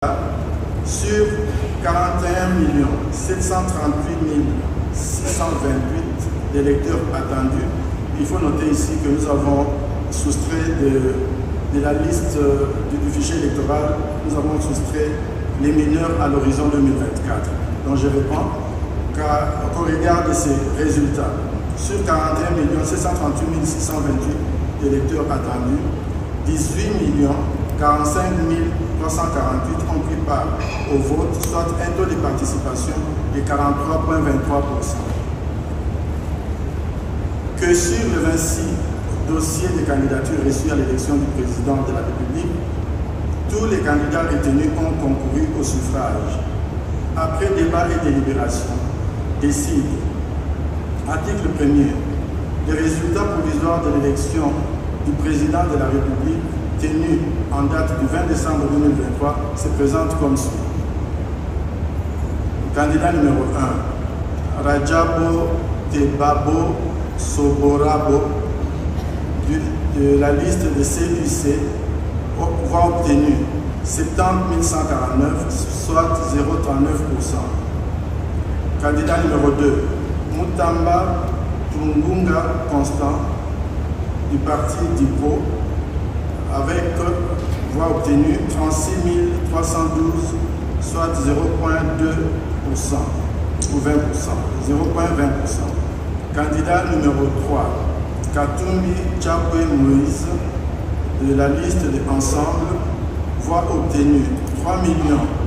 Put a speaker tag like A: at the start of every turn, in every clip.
A: sur 41 738 628 d'électeurs attendus. Il faut noter ici que nous avons soustrait de la liste du fichier électoral, nous avons soustrait les mineurs à l'horizon 2024. Donc je réponds qu'au regard de ces résultats, sur 41 738 628 d'électeurs attendus, 18 45 348 ont pris part au vote, soit un taux de participation de 43,23%. Que sur les 26 dossiers de candidature reçus à l'élection du président de la République, tous les candidats retenus ont concouru au suffrage. Après débat et délibération, décide, article 1er, les résultats provisoires de l'élection du président de la République tenu en date du 20 décembre 2023 se présente comme suit. Candidat numéro 1, Rajabo Tebabo Soborabo de la liste de CUC voix obtenue 70 149, soit 0,39%. Candidat numéro 2, Mutamba Tungunga Constant du parti DIPO avec voix obtenue 36 312, soit 0,2% ou 20%, 0,20%. Candidat numéro 3, Katumbi Tchapwe Moïse de la liste de Ensemble, voix obtenue 3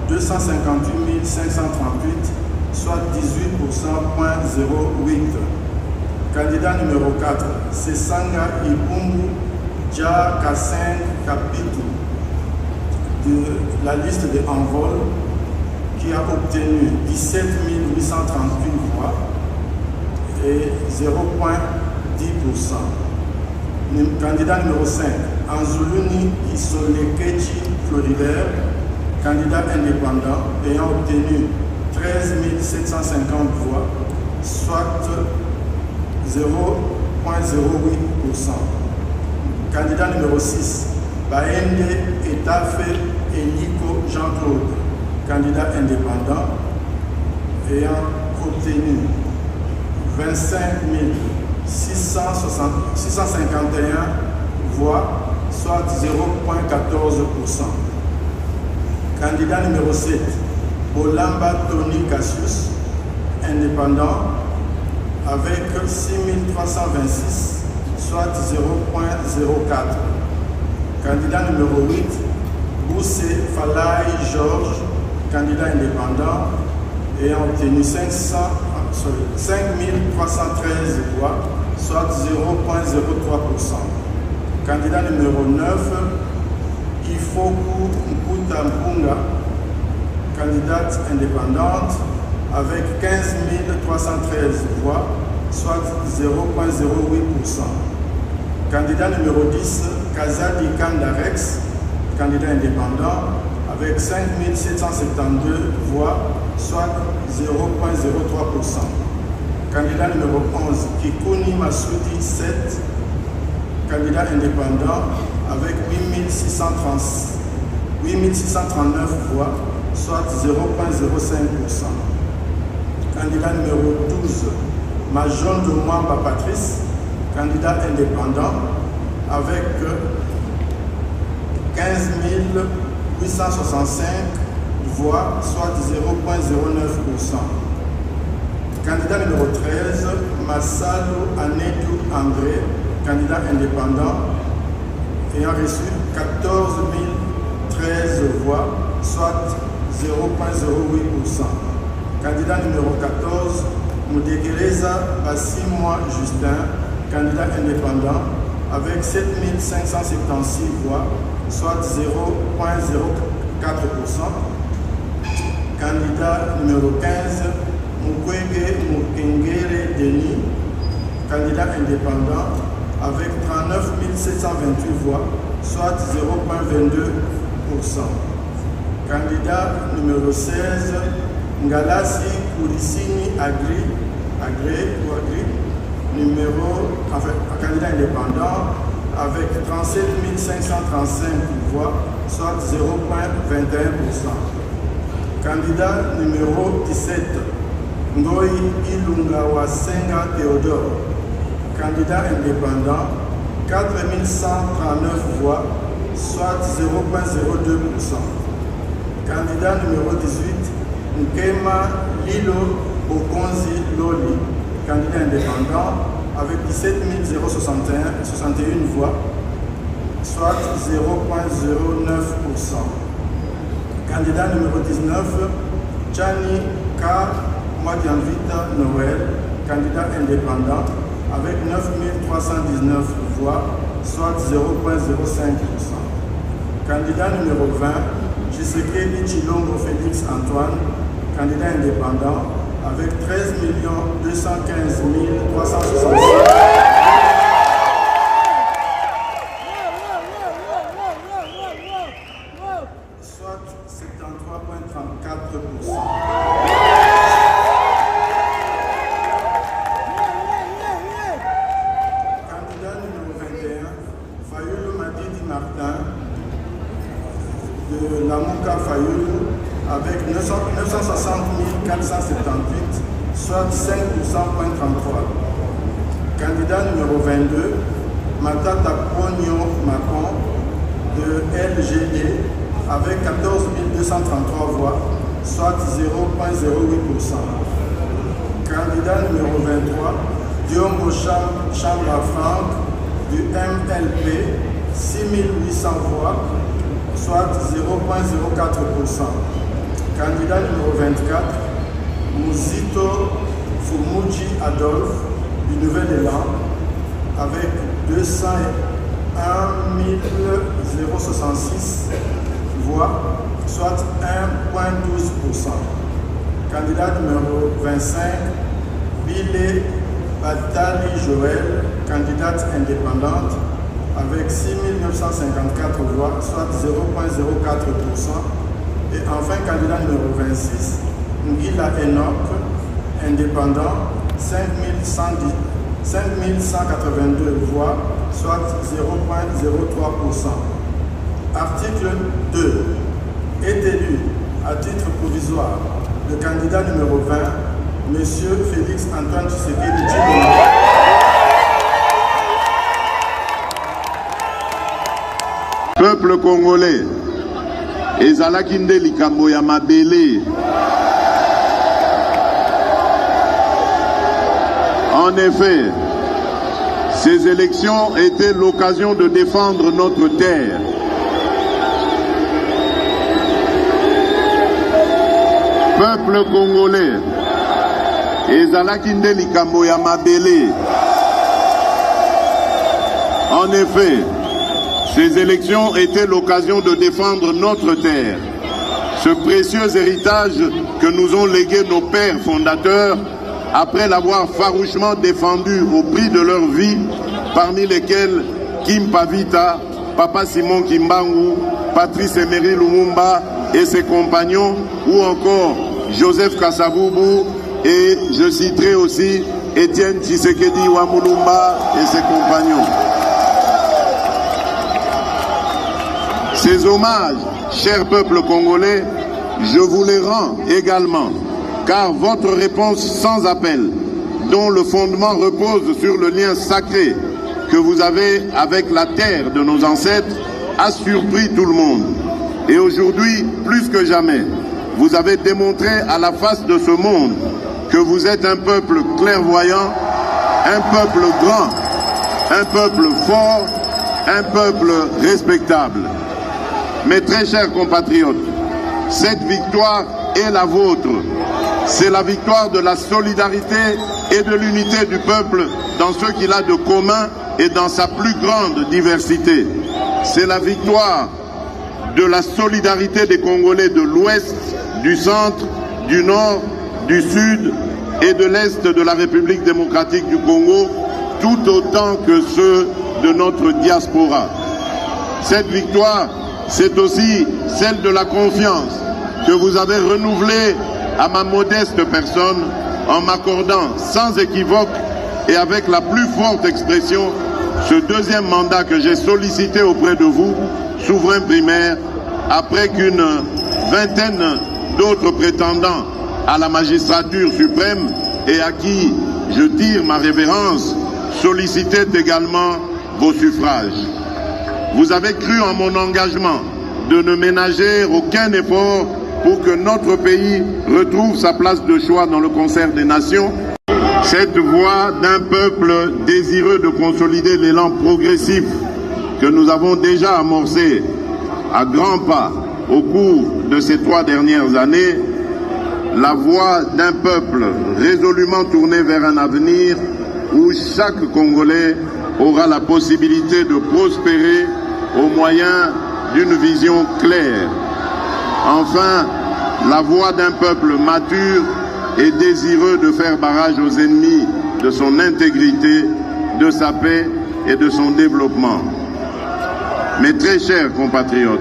A: 258 538, soit 18,08%. Candidat numéro 4, Sesanga Ibungu Dja Kasseng Kapitu de la liste de Envol, qui a obtenu 17 838 voix et 0,10%. Candidat numéro 5, Anzuluni Isolekechi Floribert, candidat indépendant ayant obtenu 13 750 voix, soit 0,08%. Candidat numéro 6, Baende Etafe Eliko Jean-Claude, candidat indépendant ayant obtenu 25 651 voix, soit 0,14%. Candidat numéro 7, Bolamba Tony Cassius, indépendant, avec 6 326, soit 0,04. Candidat numéro 8, Boussé Falaï Georges, candidat indépendant, ayant obtenu 5 313 voix, soit 0,03%. Candidat numéro 9, Ifoku Mputampunga, candidate indépendante, avec 15 313 voix, soit 0,08%. Candidat numéro 10, Kazadi Kandarex, candidat indépendant, avec 5 772 voix, soit 0,03%. Candidat numéro 11, Kikuni Masudi 7, candidat indépendant, avec 8 639 voix, soit 0,05%. Candidat numéro 12, Majon de Mwamba Patrice, candidat indépendant, avec 15 865 voix, soit 0,09%. Candidat numéro 13, Massalo Anedou André, candidat indépendant, ayant reçu 14 013 voix, soit 0,08%. Candidat numéro 14, Moudekereza Bassimwa Justin, candidat indépendant, avec 7 576 voix, soit 0,04%. Candidat numéro 15, Mukwege Mukengere Denis, candidat indépendant, avec 39 728 voix, soit 0,22%. Candidat numéro 16, Ngalasi Kourisini Agré, candidat indépendant, avec 37 535 voix, soit 0,21%. Candidat numéro 17, Ngoi Ilunga Wasenga Théodore. Candidat indépendant, 4 139 voix, soit 0,02%. Candidat numéro 18, Nkema Lilo Okonzi Loli. Candidat indépendant, avec 17 061 voix, soit 0,09%. Candidat numéro 19, Chani K. Mwadianvita Noël, candidat indépendant, avec 9 319 voix, soit 0,05%. Candidat numéro 20, Tshisekedi Tshilongo Félix Antoine, candidat indépendant, avec 13 215 366. Soit 73,34%. Candidat numéro 21, Fayoulou Madidi Martin, de la Mouka Fayoulou, avec 960 478, soit 5,33%. Candidat numéro 22, Matata Pogno Macon, de LGD, avec 14 233 voix, soit 0,08%. Candidat numéro 23, Diongo Chambra Franck, du MLP, 6 800 voix, soit 0,04%. Candidat numéro 24, Mouzito Fumuji Adolphe, du Nouvel-Élan, avec 201 066 voix, soit 1,12%. Candidat numéro 25, Bilé Batali Joël, candidate indépendante, avec 6 954 voix, soit 0,04%. Et enfin, candidat numéro 26, Ngila Enoch, indépendant, 5 182 voix, soit 0,03%. Article 2. Est élu à titre provisoire le candidat numéro 20, M. Félix Antoine Tshisekedi Tshilongo.
B: Peuple congolais, ezalaki nde likambo ya mabele. En effet, ces élections étaient l'occasion de défendre notre terre. Peuple congolais, ezalaki nde likambo ya mabele. En effet, ces élections étaient l'occasion de défendre notre terre, ce précieux héritage que nous ont légué nos pères fondateurs après l'avoir farouchement défendu au prix de leur vie, parmi lesquels Kim Pavita, Papa Simon Kimbangu, Patrice Emery Lumumba et ses compagnons, ou encore Joseph Kasavubu, et je citerai aussi Étienne Tshisekedi Wamulumba et ses compagnons. Ces hommages, chers peuples congolais, je vous les rends également, car votre réponse sans appel, dont le fondement repose sur le lien sacré que vous avez avec la terre de nos ancêtres, a surpris tout le monde. Et aujourd'hui, plus que jamais, vous avez démontré à la face de ce monde que vous êtes un peuple clairvoyant, un peuple grand, un peuple fort, un peuple respectable. Mes très chers compatriotes, cette victoire est la vôtre. C'est la victoire de la solidarité et de l'unité du peuple dans ce qu'il a de commun et dans sa plus grande diversité. C'est la victoire de la solidarité des Congolais de l'Ouest, du Centre, du Nord, du Sud et de l'Est de la République démocratique du Congo, tout autant que ceux de notre diaspora. Cette victoire, c'est aussi celle de la confiance que vous avez renouvelée à ma modeste personne en m'accordant sans équivoque et avec la plus forte expression ce deuxième mandat que j'ai sollicité auprès de vous, souverain primaire, après qu'une vingtaine d'autres prétendants à la magistrature suprême et à qui je tire ma révérence, sollicitaient également vos suffrages. Vous avez cru en mon engagement de ne ménager aucun effort pour que notre pays retrouve sa place de choix dans le concert des nations. Cette voix d'un peuple désireux de consolider l'élan progressif que nous avons déjà amorcé à grands pas au cours de ces 3 dernières années, la voix d'un peuple résolument tourné vers un avenir où chaque Congolais aura la possibilité de prospérer au moyen d'une vision claire. Enfin, la voix d'un peuple mature et désireux de faire barrage aux ennemis de son intégrité, de sa paix et de son développement. Mes très chers compatriotes,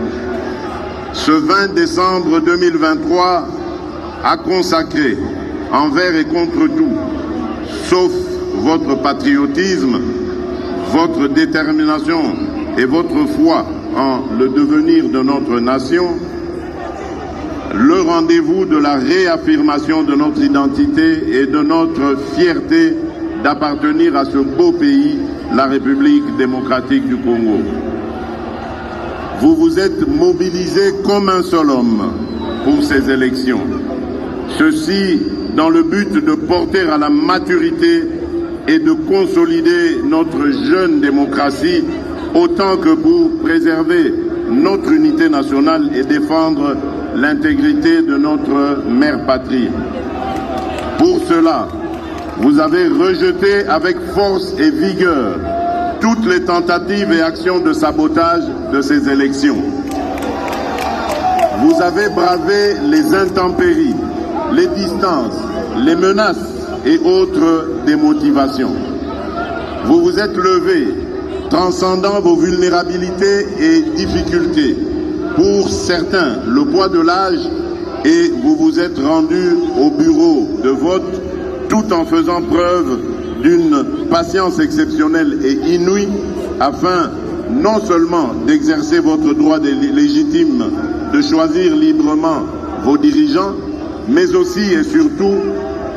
B: ce 20 décembre 2023 a consacré, envers et contre tout, sauf votre patriotisme, votre détermination et votre foi en le devenir de notre nation, le rendez-vous de la réaffirmation de notre identité et de notre fierté d'appartenir à ce beau pays, la République démocratique du Congo. Vous vous êtes mobilisés comme un seul homme pour ces élections. Ceci dans le but de porter à la maturité et de consolider notre jeune démocratie autant que pour préserver notre unité nationale et défendre l'intégrité de notre mère patrie. Pour cela, vous avez rejeté avec force et vigueur toutes les tentatives et actions de sabotage de ces élections. Vous avez bravé les intempéries, les distances, les menaces et autres démotivations. Vous vous êtes levé, transcendant vos vulnérabilités et difficultés. Pour certains, le poids de l'âge, et vous vous êtes rendu au bureau de vote tout en faisant preuve d'une patience exceptionnelle et inouïe afin non seulement d'exercer votre droit légitime de choisir librement vos dirigeants, mais aussi et surtout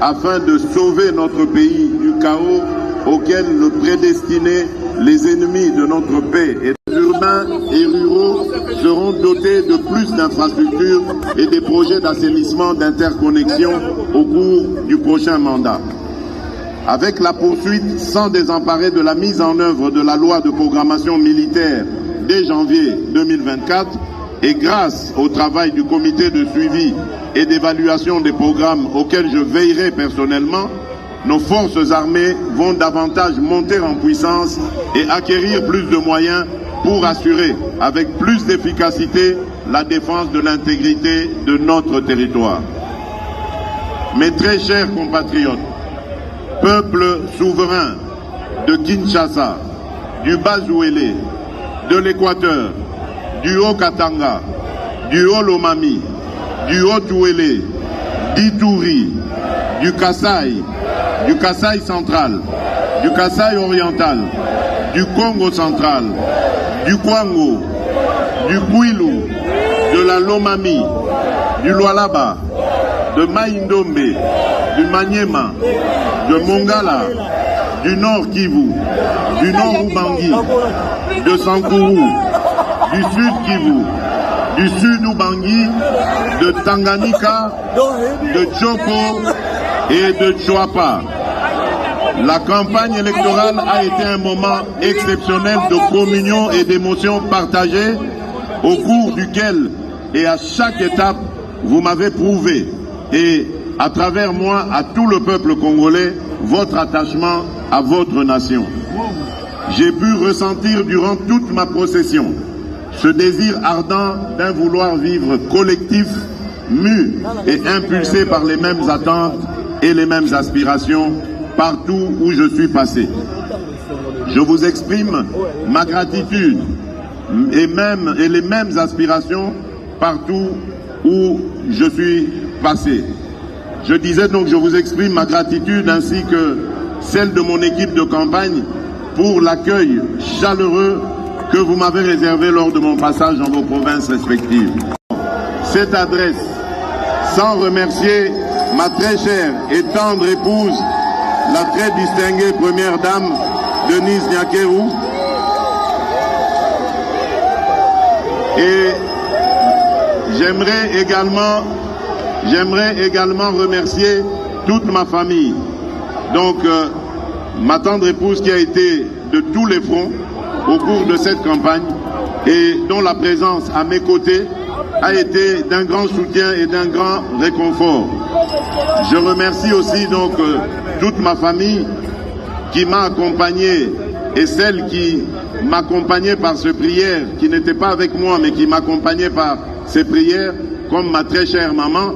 B: afin de sauver notre pays du chaos auquel le prédestinaient les ennemis de notre paix. Et les urbains et ruraux seront dotés de plus d'infrastructures et des projets d'assainissement, d'interconnexion au cours du prochain mandat. Avec la poursuite sans désemparer de la mise en œuvre de la loi de programmation militaire dès janvier 2024 et grâce au travail du comité de suivi et d'évaluation des programmes auxquels je veillerai personnellement, nos forces armées vont davantage monter en puissance et acquérir plus de moyens pour assurer avec plus d'efficacité la défense de l'intégrité de notre territoire. Mes très chers compatriotes, peuple souverain de Kinshasa, du Bas-Ouélé, de l'Équateur, du Haut-Katanga, du Haut-Lomami, du Haut-Ouélé, d'Ituri, du Kasaï central, du Kasaï oriental, du Congo central, du Kwango, du Kwilu, de la Lomami, du Lualaba, de Maïndombe, du Maniema, de Mongala, du Nord Kivu, du Nord Ubangi, de Sankourou, du Sud Kivu, du Sud Ubangi, de Tanganyika, de Tchoko et de Tchouapa. La campagne électorale a été un moment exceptionnel de communion et d'émotions partagées au cours duquel et à chaque étape vous m'avez prouvé et à travers moi à tout le peuple congolais votre attachement à votre nation. J'ai pu ressentir durant toute ma procession ce désir ardent d'un vouloir vivre collectif, mu et impulsé par les mêmes attentes et les mêmes aspirations partout où je suis passé. Je vous exprime ma gratitude et les mêmes aspirations partout où je suis passé. Je disais donc, je vous exprime ma gratitude ainsi que celle de mon équipe de campagne pour l'accueil chaleureux que vous m'avez réservé lors de mon passage dans vos provinces respectives. Cette adresse, sans remercier ma très chère et tendre épouse, la très distinguée première dame Denise Nyakeru, et j'aimerais également remercier toute ma famille. Donc, ma tendre épouse qui a été de tous les fronts au cours de cette campagne et dont la présence à mes côtés a été d'un grand soutien et d'un grand réconfort. Je remercie aussi donc toute ma famille qui m'a accompagné et celle qui m'accompagnait par ces prières, qui n'était pas avec moi mais qui m'accompagnait par ces prières, comme ma très chère maman,